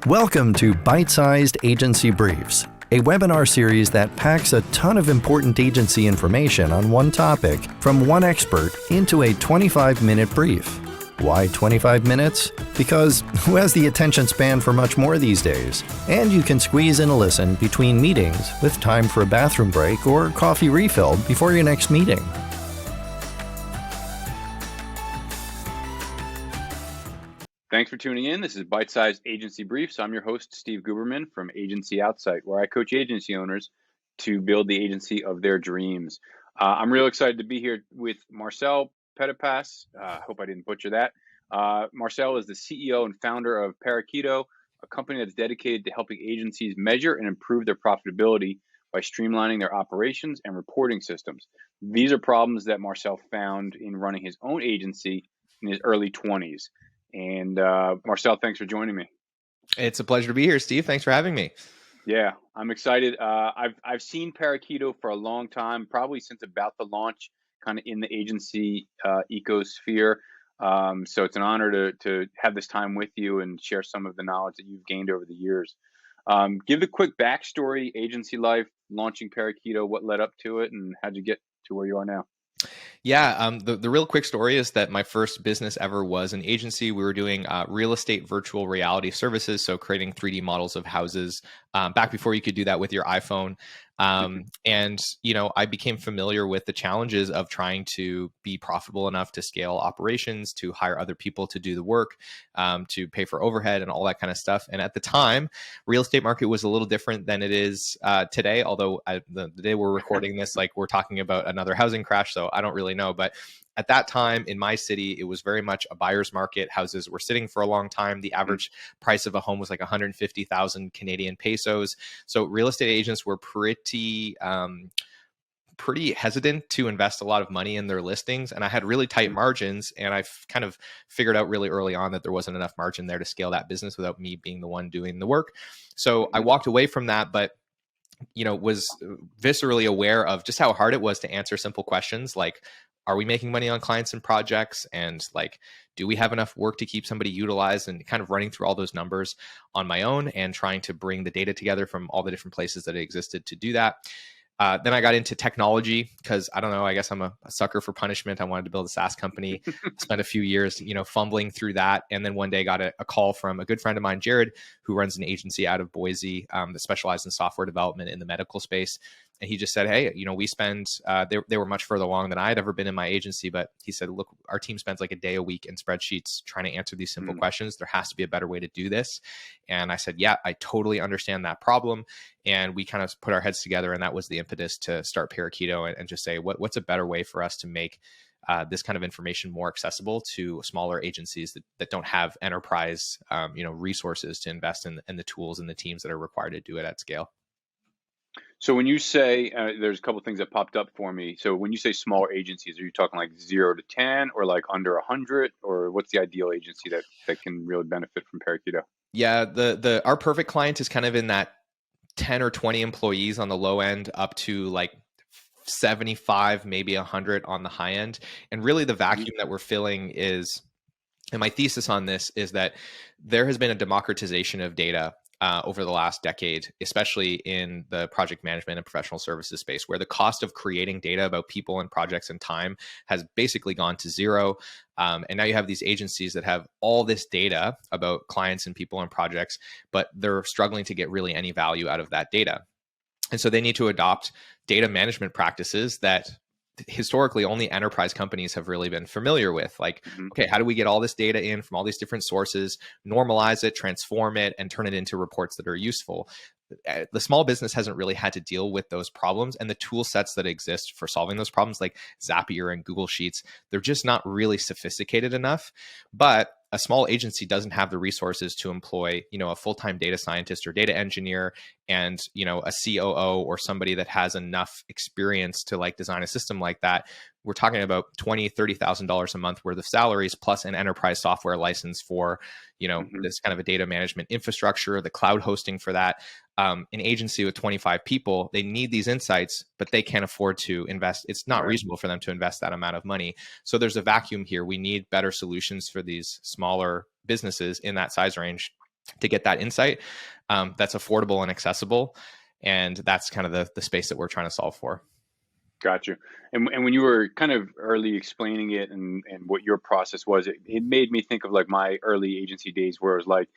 Welcome to Byte-Sized Agency Briefs, a webinar series that packs a ton of important agency information on one topic from one expert into a 25-minute brief. Why 25 minutes? Because who has the attention span for much more these days? And you can squeeze in a listen between meetings with time for a bathroom break or coffee refill before your next meeting. Thanks for tuning in. This is Byte-Sized Agency Briefs. I'm your host, Steve Guberman from Agency Outside, where I coach agency owners to build the agency of their dreams. I'm real excited to be here with Marcel Petitpas. Hope I didn't butcher that. Marcel is the CEO and founder of Parakeeto, a company that's dedicated to helping agencies measure and improve their profitability by streamlining their operations and reporting systems. These are problems that Marcel found in running his own agency in his early 20s. And Marcel, thanks for joining me. It's a pleasure to be here, Steve. Thanks for having me. Yeah, I'm excited. I've seen Parakeeto for a long time, probably since about the launch, kind of in the agency ecosphere. So it's an honor to have this time with you and share some of the knowledge that you've gained over the years. Give the quick backstory, agency life, launching Parakeeto, what led up to it, and how'd you get to where you are now? Yeah, the real quick story is that my first business ever was an agency. We were doing real estate virtual reality services, so creating 3D models of houses back before you could do that with your iPhone. And, you know, I became familiar with the challenges of trying to be profitable enough to scale operations, to hire other people to do the work, to pay for overhead and all that kind of stuff. And at the time, real estate market was a little different than it is today, although the day we're recording this, like we're talking about another housing crash, so I don't really know. But at that time in my city, it was very much a buyer's market. Houses were sitting for a long time. The average price of a home was like 150,000 Canadian pesos. So real estate agents were pretty hesitant to invest a lot of money in their listings. And I had really tight margins. And I kind of figured out really early on that there wasn't enough margin there to scale that business without me being the one doing the work. So I walked away from that, but was viscerally aware of just how hard it was to answer simple questions like, are we making money on clients and projects? And like, do we have enough work to keep somebody utilized? And kind of running through all those numbers on my own and trying to bring the data together from all the different places that it existed to do that. Then I got into technology because I don't know, I guess I'm a sucker for punishment. I wanted to build a SaaS company, spent a few years, fumbling through that. And then one day got a call from a good friend of mine, Jared, who runs an agency out of Boise that specialized in software development in the medical space. And he just said, hey, we spend, they were much further along than I had ever been in my agency. But he said, look, our team spends like a day a week in spreadsheets trying to answer these simple questions. There has to be a better way to do this. And I said, yeah, I totally understand that problem. And we kind of put our heads together. And that was the impetus to start Parakeeto and just say, what's a better way for us to make this kind of information more accessible to smaller agencies that don't have enterprise, resources to invest in the tools and the teams that are required to do it at scale. So when you say, there's a couple of things that popped up for me. So when you say smaller agencies, are you talking like 0 to 10 or like under 100? Or what's the ideal agency that can really benefit from Parakeeto? Yeah, our perfect client is kind of in that 10 or 20 employees on the low end up to like 75, maybe 100 on the high end. And really the vacuum that we're filling is, and my thesis on this is that there has been a democratization of data over the last decade, especially in the project management and professional services space, where the cost of creating data about people and projects and time has basically gone to zero. And now you have these agencies that have all this data about clients and people and projects, but they're struggling to get really any value out of that data. And so they need to adopt data management practices that historically only enterprise companies have really been familiar with. Like, okay, how do we get all this data in from all these different sources, normalize it, transform it, and turn it into reports that are useful? The small business hasn't really had to deal with those problems, and the tool sets that exist for solving those problems, like Zapier and Google Sheets, they're just not really sophisticated enough. But a small agency doesn't have the resources to employ, a full-time data scientist or data engineer and, a COO or somebody that has enough experience to like design a system like that. We're talking about $20,000, $30,000 a month worth of salaries plus an enterprise software license for, this kind of a data management infrastructure, the cloud hosting for that. An agency with 25 people, they need these insights, but they can't afford to invest. It's not reasonable for them to invest that amount of money. So there's a vacuum here. We need better solutions for these smaller businesses in that size range to get that insight that's affordable and accessible. And that's kind of the space that we're trying to solve for. Got you. And when you were kind of early explaining it and what your process was, it made me think of like my early agency days where it was like,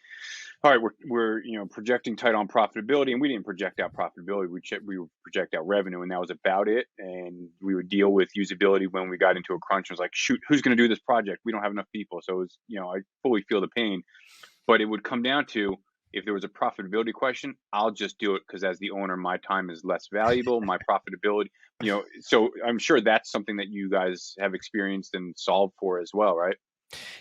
all right, we're projecting tight on profitability, and we didn't project out profitability. We would project out revenue, and that was about it. And we would deal with usability when we got into a crunch. It was like, shoot, who's going to do this project? We don't have enough people. So it was, I fully feel the pain, but it would come down to, if there was a profitability question, I'll just do it because as the owner, my time is less valuable. My profitability, so I'm sure that's something that you guys have experienced and solved for as well, right?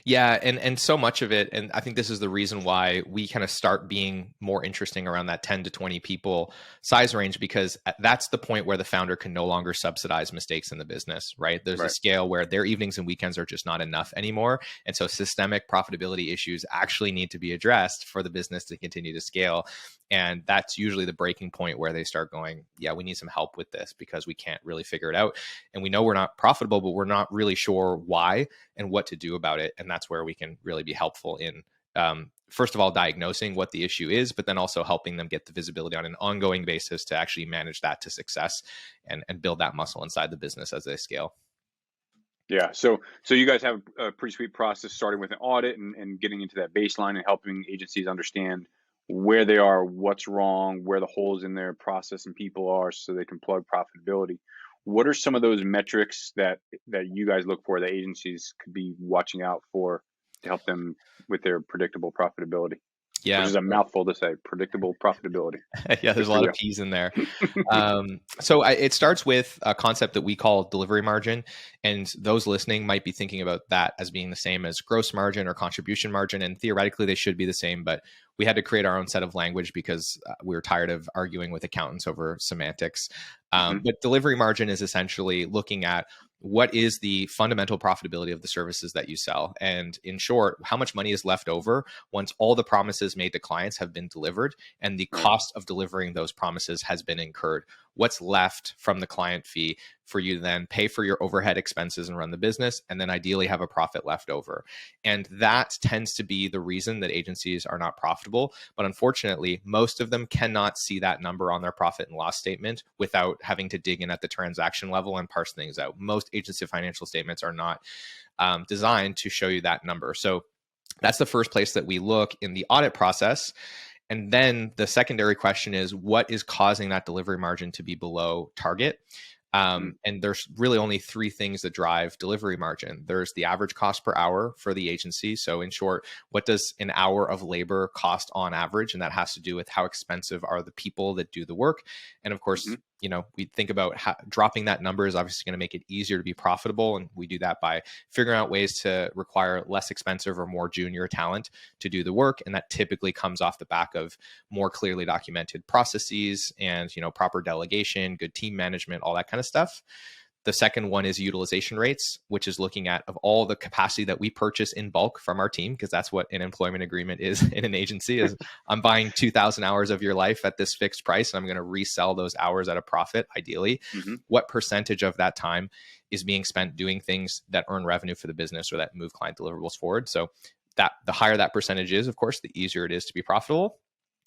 Yeah, and so much of it, and I think this is the reason why we kind of start being more interesting around that 10 to 20 people size range, because that's the point where the founder can no longer subsidize mistakes in the business, right? There's a scale where their evenings and weekends are just not enough anymore. And so systemic profitability issues actually need to be addressed for the business to continue to scale. And that's usually the breaking point where they start going, yeah, we need some help with this because we can't really figure it out. And we know we're not profitable, but we're not really sure why and what to do about it. And that's where we can really be helpful in, first of all, diagnosing what the issue is, but then also helping them get the visibility on an ongoing basis to actually manage that to success and build that muscle inside the business as they scale. Yeah. So you guys have a pretty sweet process, starting with an audit and getting into that baseline and helping agencies understand where they are, what's wrong, where the holes in their process and people are, so they can plug profitability. What are some of those metrics that you guys look for that agencies could be watching out for to help them with their predictable profitability? Yeah. Which is a mouthful to say, predictable profitability. Yeah, there's a lot of P's in there. So it starts with a concept that we call delivery margin. And those listening might be thinking about that as being the same as gross margin or contribution margin. And theoretically, they should be the same. But we had to create our own set of language because we were tired of arguing with accountants over semantics. But delivery margin is essentially looking at what is the fundamental profitability of the services that you sell. And in short, how much money is left over once all the promises made to clients have been delivered and the cost of delivering those promises has been incurred. What's left from the client fee for you to then pay for your overhead expenses and run the business, and then ideally have a profit left over. And that tends to be the reason that agencies are not profitable. But unfortunately, most of them cannot see that number on their profit and loss statement without having to dig in at the transaction level and parse things out. Most agency financial statements are not designed to show you that number. So that's the first place that we look in the audit process. And then the secondary question is, what is causing that delivery margin to be below target? And there's really only three things that drive delivery margin. There's the average cost per hour for the agency. So in short, what does an hour of labor cost on average? And that has to do with how expensive are the people that do the work. And of course, we think about how dropping that number is obviously going to make it easier to be profitable. And we do that by figuring out ways to require less expensive or more junior talent to do the work. And that typically comes off the back of more clearly documented processes and, proper delegation, good team management, all that kind of stuff. The second one is utilization rates, which is looking at of all the capacity that we purchase in bulk from our team, because that's what an employment agreement is in an agency is I'm buying 2,000 hours of your life at this fixed price, and I'm going to resell those hours at a profit, ideally. What percentage of that time is being spent doing things that earn revenue for the business or that move client deliverables forward? So that the higher that percentage is, of course, the easier it is to be profitable.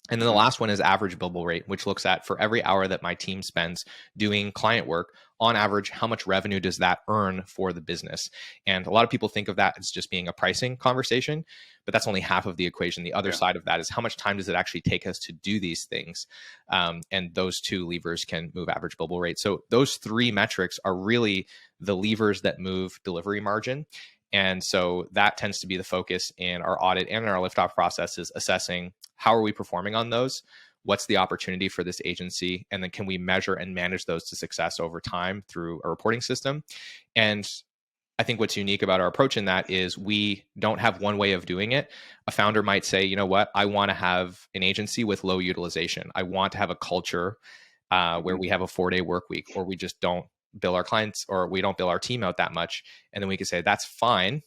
And then the last one is average billable rate, which looks at for every hour that my team spends doing client work, on average, how much revenue does that earn for the business? And a lot of people think of that as just being a pricing conversation, but that's only half of the equation. The other side of that is how much time does it actually take us to do these things? And those two levers can move average billable rate. So those three metrics are really the levers that move delivery margin. And so that tends to be the focus in our audit and in our liftoff process, is assessing how are we performing on those? What's the opportunity for this agency? And then can we measure and manage those to success over time through a reporting system? And I think what's unique about our approach in that is we don't have one way of doing it. A founder might say, you know what, I want to have an agency with low utilization. I want to have a culture where we have a 4-day work week, or we just don't bill our clients, or we don't bill our team out that much. And then we could say, that's fine.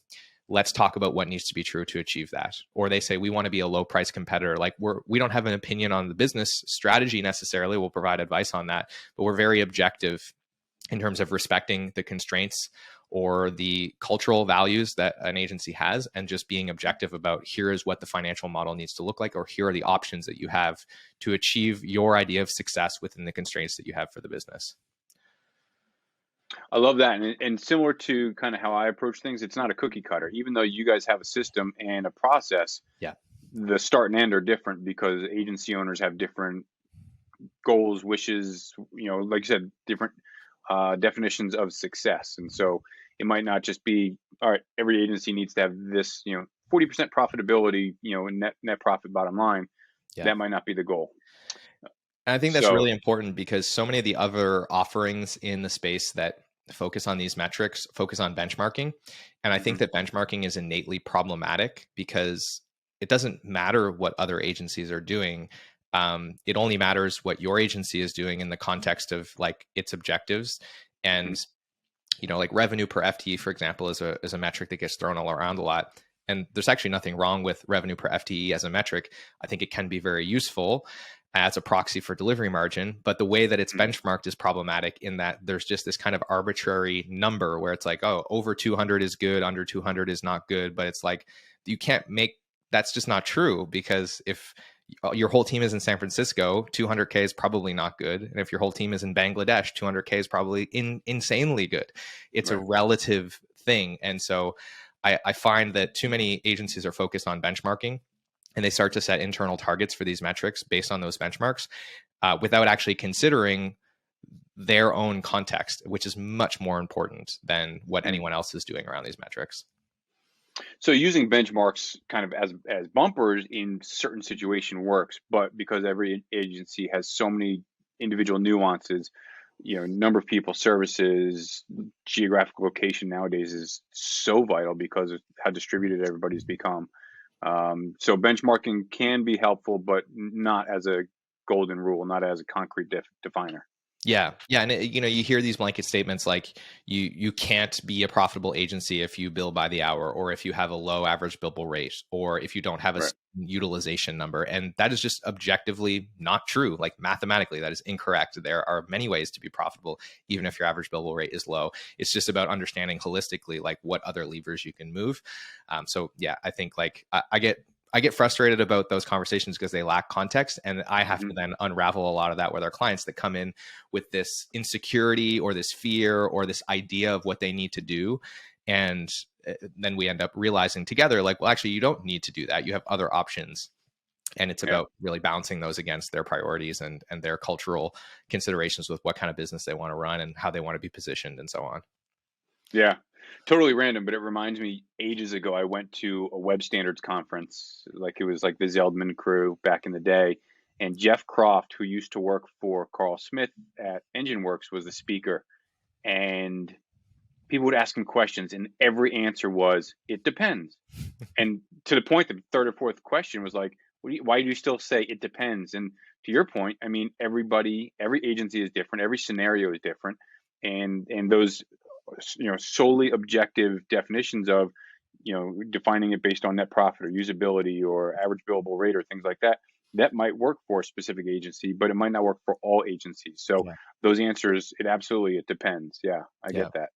Let's talk about what needs to be true to achieve that. Or they say, we want to be a low price competitor. Like we don't have an opinion on the business strategy necessarily. We'll provide advice on that, but we're very objective in terms of respecting the constraints or the cultural values that an agency has, and just being objective about here is what the financial model needs to look like, or here are the options that you have to achieve your idea of success within the constraints that you have for the business. I love that. And similar to kind of how I approach things, it's not a cookie cutter. Even though you guys have a system and a process, Yeah. the start and end are different because agency owners have different goals, wishes, like you said, different definitions of success. And so it might not just be, all right, every agency needs to have this, 40% profitability, net profit bottom line. Yeah. That might not be the goal. And I think that's really important because so many of the other offerings in the space that focus on these metrics focus on benchmarking. And I think that benchmarking is innately problematic because it doesn't matter what other agencies are doing. It only matters what your agency is doing in the context of like its objectives. And, like revenue per FTE, for example, is a metric that gets thrown all around a lot. And there's actually nothing wrong with revenue per FTE as a metric. I think it can be very useful as a proxy for delivery margin, but the way that it's benchmarked is problematic in that there's just this kind of arbitrary number where it's like, oh, over 200 is good, under 200 is not good. But it's like, you can't that's just not true, because if your whole team is in San Francisco, 200K is probably not good. And if your whole team is in Bangladesh, 200K is probably insanely good. It's a relative thing. And so I find that too many agencies are focused on benchmarking, and they start to set internal targets for these metrics based on those benchmarks without actually considering their own context, which is much more important than what anyone else is doing around these metrics. So using benchmarks kind of as bumpers in certain situation works, but because every agency has so many individual nuances, number of people, services, geographic location nowadays is so vital because of how distributed everybody's become. So benchmarking can be helpful, but not as a golden rule, not as a concrete definer. Yeah. And you hear these blanket statements like you can't be a profitable agency if you bill by the hour, or if you have a low average billable rate, or if you don't have a utilization number. And that is just objectively not true. Like mathematically, that is incorrect. There are many ways to be profitable, even if your average billable rate is low. It's just about understanding holistically, like what other levers you can move. So yeah, I think like I get frustrated about those conversations because they lack context, and I have to then unravel a lot of that with our clients that come in with this insecurity or this fear or this idea of what they need to do. And then we end up realizing together, like, well, actually, you don't need to do that. You have other options. And it's about really balancing those against their priorities and their cultural considerations with what kind of business they want to run and how they want to be positioned and so on. Yeah. Totally random, but it reminds me ages ago, I went to a web standards conference, like it was like the Zeldman crew back in the day. And Jeff Croft, who used to work for Carl Smith at EngineWorks, was the speaker. And people would ask him questions, and every answer was, it depends. And to the point, the third or fourth question was like, why do you still say it depends? And to your point, I mean, every agency is different. Every scenario is different. And those solely objective definitions of, defining it based on net profit or usability or average billable rate or things like that, that might work for a specific agency, but it might not work for all agencies. So those answers, it depends. Yeah, I get that.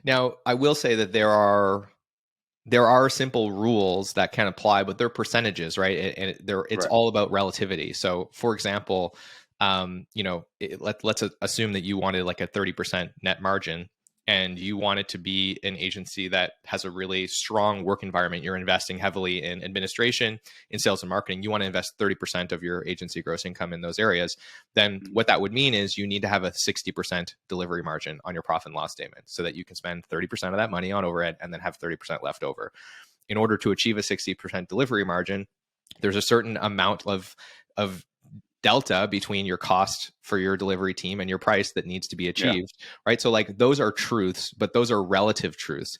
Now, I will say that there are simple rules that can apply, but they're percentages, right? And it's all about relativity. So for example, let's assume that you wanted like a 30% net margin, and you want it to be an agency that has a really strong work environment. You're investing heavily in administration, in sales and marketing. You want to invest 30% of your agency gross income in those areas. Then what that would mean is you need to have a 60% delivery margin on your profit and loss statement so that you can spend 30% of that money on overhead and then have 30% left over. In order to achieve a 60% delivery margin, there's a certain amount of delta between your cost for your delivery team and your price that needs to be achieved, right? So like those are truths, but those are relative truths.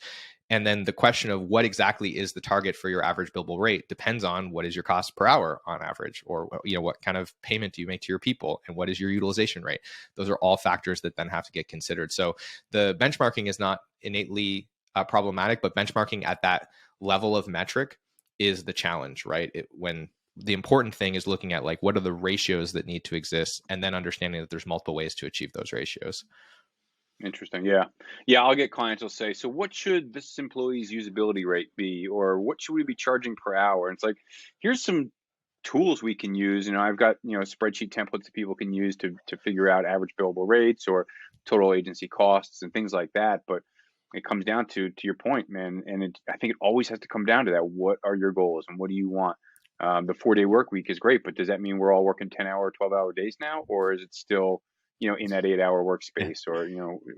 And then the question of what exactly is the target for your average billable rate depends on what is your cost per hour on average, or what kind of payment do you make to your people, and what is your utilization rate. Those are all factors that then have to get considered. So the benchmarking is not innately problematic, but benchmarking at that level of metric is the challenge, right? When the important thing is looking at like, what are the ratios that need to exist, and then understanding that there's multiple ways to achieve those ratios. Interesting. Yeah. Yeah. I'll get clients will say, so what should this employee's usability rate be? Or what should we be charging per hour? And it's like, here's some tools we can use. I've got, spreadsheet templates that people can use to figure out average billable rates or total agency costs and things like that. But it comes down to your point, man. And I think it always has to come down to that. What are your goals and what do you want? The 4-day work week is great, but does that mean we're all working 10-hour, 12-hour days now? Or is it still, in that 8-hour workspace, or,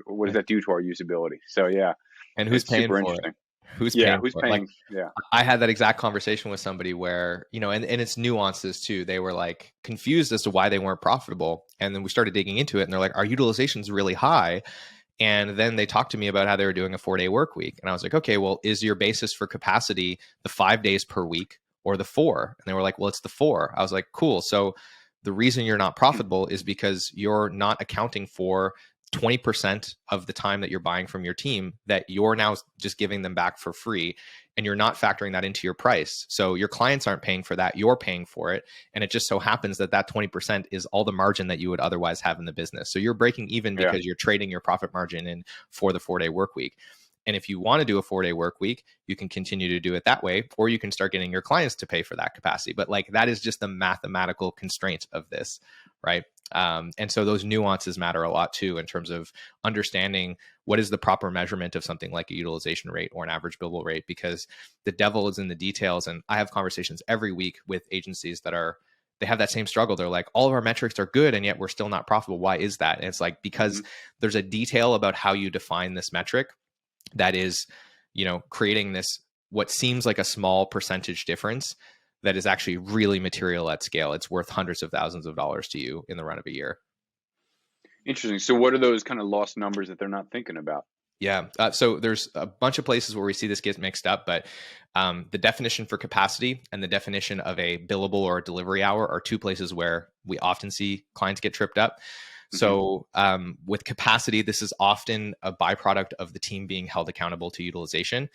what does that do to our usability? So yeah, And who's it's paying super for interesting. it? Who's Yeah, paying who's for it? Like, paying? Yeah. I had that exact conversation with somebody where, and it's nuances too. They were like confused as to why they weren't profitable. And then we started digging into it and they're like, our utilization's really high. And then they talked to me about how they were doing a 4-day work week. And I was like, okay, well, is your basis for capacity the 5 days per week or the 4? And they were like, well, it's the 4. I was like, cool. So the reason you're not profitable is because you're not accounting for 20% of the time that you're buying from your team that you're now just giving them back for free. And you're not factoring that into your price. So your clients aren't paying for that. You're paying for it. And it just so happens that that 20% is all the margin that you would otherwise have in the business. So you're breaking even because you're trading your profit margin in for the 4-day work week. And if you want to do a 4-day work week, you can continue to do it that way, or you can start getting your clients to pay for that capacity. But like that is just the mathematical constraint of this, right? And so those nuances matter a lot too, in terms of understanding what is the proper measurement of something like a utilization rate or an average billable rate, because the devil is in the details. And I have conversations every week with agencies that they have that same struggle. They're like, all of our metrics are good and yet we're still not profitable. Why is that? And it's like, because there's a detail about how you define this metric that is, creating this, what seems like a small percentage difference that is actually really material at scale. It's worth hundreds of thousands of dollars to you in the run of a year. Interesting. So what are those kind of lost numbers that they're not thinking about? Yeah. So there's a bunch of places where we see this get mixed up, but the definition for capacity and the definition of a billable or a delivery hour are two places where we often see clients get tripped up. So with capacity, this is often a byproduct of the team being held accountable to utilization.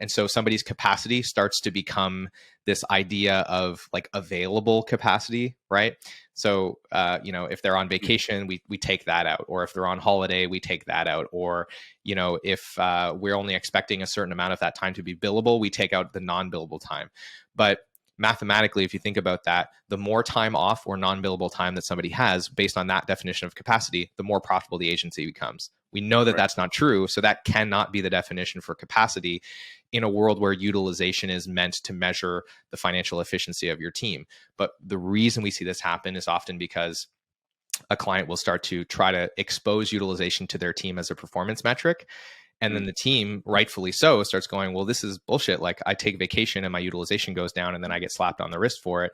And so somebody's capacity starts to become this idea of like available capacity, right? So, if they're on vacation, we take that out. Or if they're on holiday, we take that out. Or, if we're only expecting a certain amount of that time to be billable, we take out the non-billable time. But mathematically, if you think about that, the more time off or non-billable time that somebody has based on that definition of capacity, the more profitable the agency becomes. We know that that's not true. So that cannot be the definition for capacity in a world where utilization is meant to measure the financial efficiency of your team. But the reason we see this happen is often because a client will start to try to expose utilization to their team as a performance metric. And then the team, rightfully so, starts going, well, this is bullshit. Like I take vacation and my utilization goes down and then I get slapped on the wrist for it.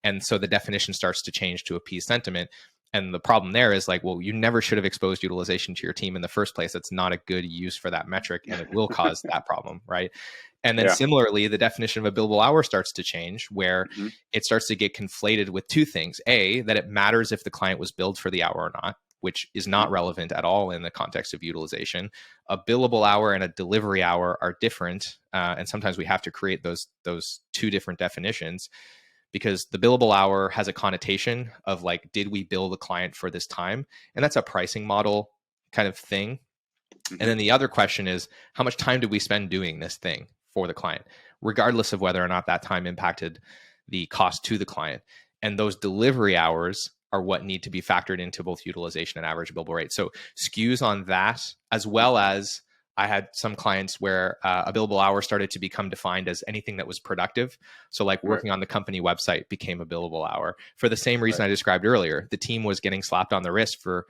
And so the definition starts to change to appease sentiment. And the problem there is like, well, you never should have exposed utilization to your team in the first place. It's not a good use for that metric and it will cause that problem, right? And then similarly, the definition of a billable hour starts to change where it starts to get conflated with two things. A, that it matters if the client was billed for the hour or not, which is not relevant at all in the context of utilization. A billable hour and a delivery hour are different. And sometimes we have to create those two different definitions, because the billable hour has a connotation of like, did we bill the client for this time? And that's a pricing model kind of thing. And then the other question is, how much time do we spend doing this thing for the client, regardless of whether or not that time impacted the cost to the client? And those delivery hours are what need to be factored into both utilization and average billable rate. So skews on that, as well as I had some clients where a billable hour started to become defined as anything that was productive. So like working on the company website became a billable hour for the same reason I described earlier. The team was getting slapped on the wrist for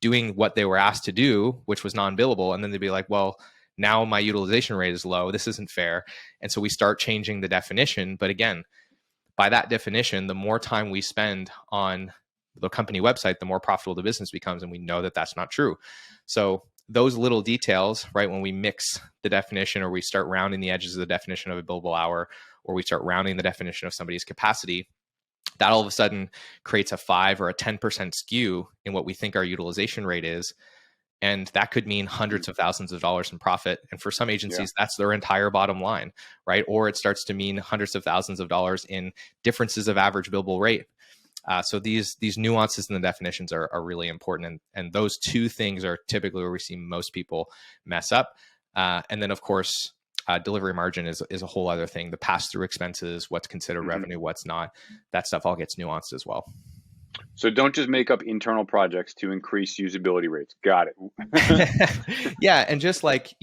doing what they were asked to do, which was non-billable. And then they'd be like, well, now my utilization rate is low. This isn't fair. And so we start changing the definition. But again, by that definition, the more time we spend on the company website, the more profitable the business becomes. And we know that that's not true. So those little details, right, when we mix the definition or we start rounding the edges of the definition of a billable hour, or we start rounding the definition of somebody's capacity, that all of a sudden creates a 5 or a 10% skew in what we think our utilization rate is. And that could mean hundreds of thousands of dollars in profit. And for some agencies, that's their entire bottom line, right? Or it starts to mean hundreds of thousands of dollars in differences of average billable rate. So these nuances in the definitions are really important, and those two things are typically where we see most people mess up. And then of course, delivery margin is a whole other thing. The pass-through expenses, what's considered revenue, what's not, that stuff all gets nuanced as well. So don't just make up internal projects to increase usability rates. Got it. Yeah, and just like,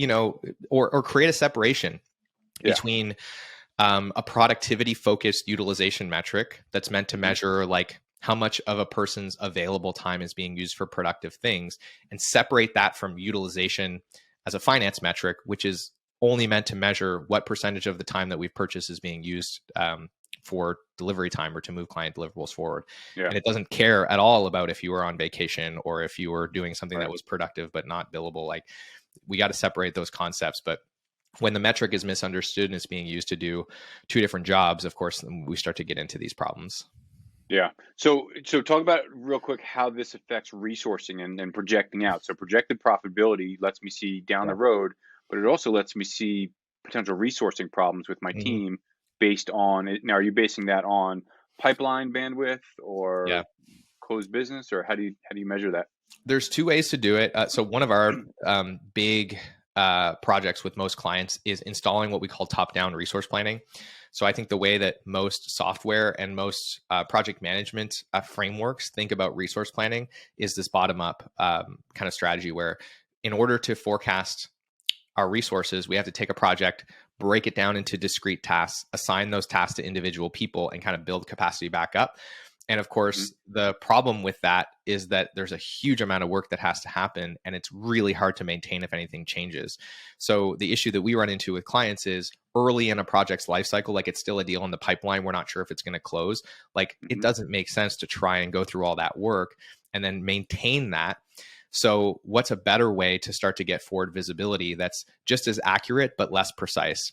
or create a separation between a productivity focused utilization metric that's meant to measure like how much of a person's available time is being used for productive things, and separate that from utilization as a finance metric, which is only meant to measure what percentage of the time that we've purchased is being used for delivery time or to move client deliverables forward. And it doesn't care at all about if you were on vacation or if you were doing something that was productive but not billable. Like, we got to separate those concepts. But when the metric is misunderstood and it's being used to do two different jobs, of course, we start to get into these problems. Yeah. So talk about real quick how this affects resourcing and projecting out. So projected profitability lets me see down the road, but it also lets me see potential resourcing problems with my team based on it. Now, are you basing that on pipeline bandwidth or closed business, or how do you measure that? There's two ways to do it. So one of our big projects with most clients is installing what we call top-down resource planning. So I think the way that most software and most project management frameworks think about resource planning is this bottom-up kind of strategy, where in order to forecast our resources, we have to take a project, break it down into discrete tasks, assign those tasks to individual people, and kind of build capacity back up. And of course, the problem with that is that there's a huge amount of work that has to happen, and it's really hard to maintain if anything changes. So the issue that we run into with clients is early in a project's life cycle, like it's still a deal in the pipeline, we're not sure if it's going to close. Like it doesn't make sense to try and go through all that work and then maintain that. So what's a better way to start to get forward visibility that's just as accurate but less precise?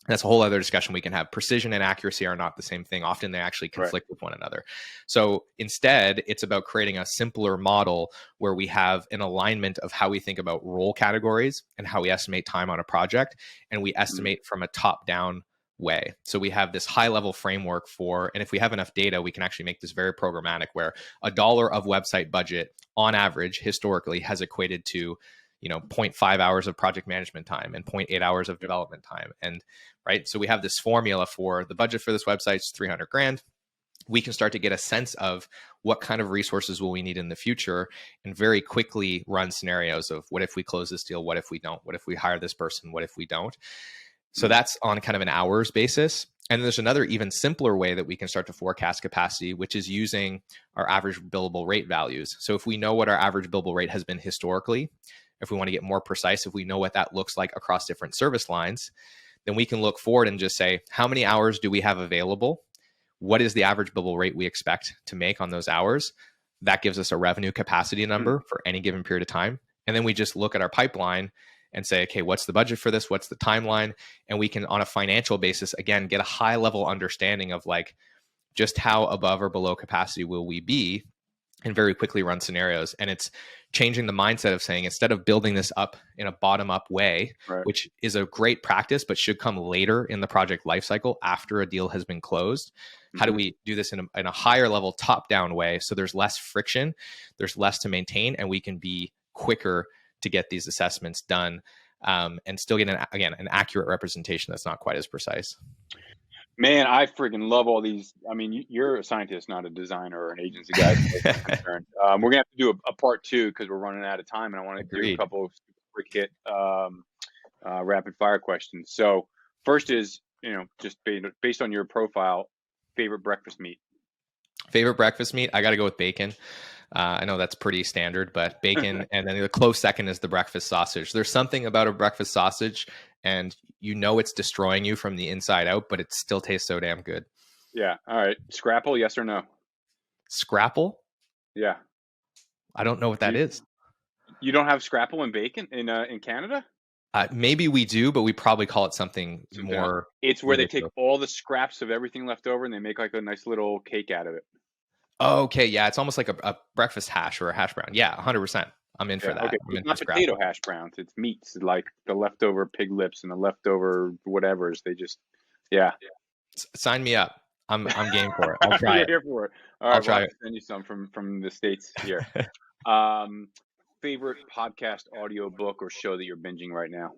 That's a whole other discussion we can have. Precision and accuracy are not the same thing. Often they actually conflict with one another. So instead, it's about creating a simpler model where we have an alignment of how we think about role categories and how we estimate time on a project. And we estimate from a top-down way. So we have this high-level framework for, and if we have enough data, we can actually make this very programmatic, where $1 of website budget on average historically has equated to 0.5 hours of project management time and 0.8 hours of development time. And right, so we have this formula for the budget for this website is $300,000. We can start to get a sense of what kind of resources will we need in the future, and very quickly run scenarios of what if we close this deal, what if we don't, what if we hire this person, what if we don't. So that's on kind of an hours basis. And there's another even simpler way that we can start to forecast capacity, which is using our average billable rate values. So if we know what our average billable rate has been historically, if we want to get more precise, if we know what that looks like across different service lines, then we can look forward and just say, how many hours do we have available? What is the average billable rate we expect to make on those hours? That gives us a revenue capacity number for any given period of time. And then we just look at our pipeline and say, okay, what's the budget for this? What's the timeline? And we can, on a financial basis, again, get a high level understanding of like just how above or below capacity will we be, and very quickly run scenarios. And it's changing the mindset of saying, instead of building this up in a bottom-up way, which is a great practice, but should come later in the project lifecycle after a deal has been closed, how do we do this in a higher level top-down way, so there's less friction, there's less to maintain, and we can be quicker to get these assessments done, and still get, an accurate representation that's not quite as precise. Man, I freaking love all these. I mean, you're a scientist, not a designer or an agency guy. We're going to have to do a part 2 because we're running out of time, and I want to do a couple of quick hit rapid fire questions. So first is, just based on your profile, favorite breakfast meat. Favorite breakfast meat? I got to go with bacon. I know that's pretty standard, but bacon. And then the close second is the breakfast sausage. There's something about a breakfast sausage, and it's destroying you from the inside out, but it still tastes so damn good. Yeah. All right. Scrapple, yes or no? Scrapple? Yeah. I don't know what that is. You don't have scrapple and bacon in Canada? Maybe we do, but we probably call it something more. It's where they take all the scraps of everything left over and they make like a nice little cake out of it. Oh, okay. Yeah. It's almost like a breakfast hash or a hash brown. Yeah. 100%. I'm in for that. Okay. It's not potato hash browns. It's meats, like the leftover pig lips and the leftover whatevers. They just, Sign me up. I'm game for it. I'll try You're it. here for it. All I'll right, try we'll have it. to send you some from the States here. Favorite podcast, audio book, or show that you're binging right now?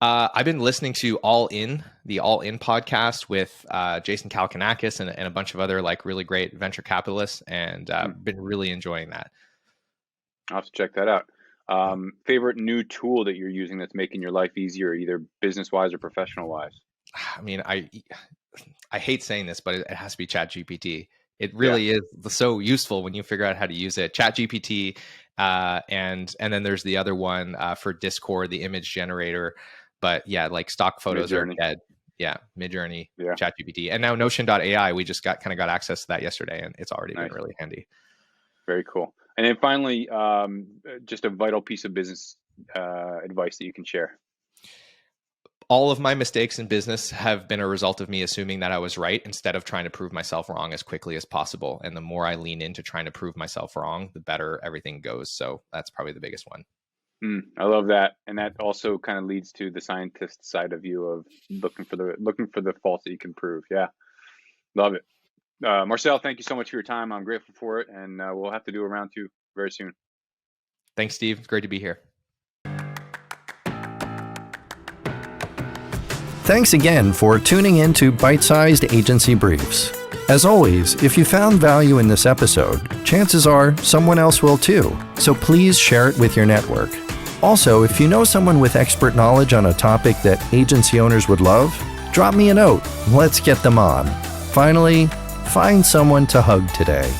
I've been listening to the All In podcast with Jason Calacanis and a bunch of other like really great venture capitalists, and been really enjoying that. I'll have to check that out. Favorite new tool that you're using that's making your life easier, either business-wise or professional-wise? I mean, I hate saying this, but it has to be ChatGPT. It really is so useful when you figure out how to use it. ChatGPT, and then there's the other one for Discord, the image generator. But yeah, like stock photos are dead. Yeah, Midjourney, ChatGPT, and now Notion.ai. We just got access to that yesterday, and it's already been really handy. Very cool. And then finally, just a vital piece of business advice that you can share. All of my mistakes in business have been a result of me assuming that I was right instead of trying to prove myself wrong as quickly as possible. And the more I lean into trying to prove myself wrong, the better everything goes. So that's probably the biggest one. I love that. And that also kind of leads to the scientist side of you of looking for the faults that you can prove. Yeah. Love it. Marcel, thank you so much for your time. I'm grateful for it. And we'll have to do a round 2 very soon. Thanks, Steve. It's great to be here. Thanks again for tuning in to Byte-Sized Agency Briefs. As always, if you found value in this episode, chances are someone else will too, so please share it with your network. Also, if you know someone with expert knowledge on a topic that agency owners would love, drop me a note. Let's get them on. Finally, find someone to hug today.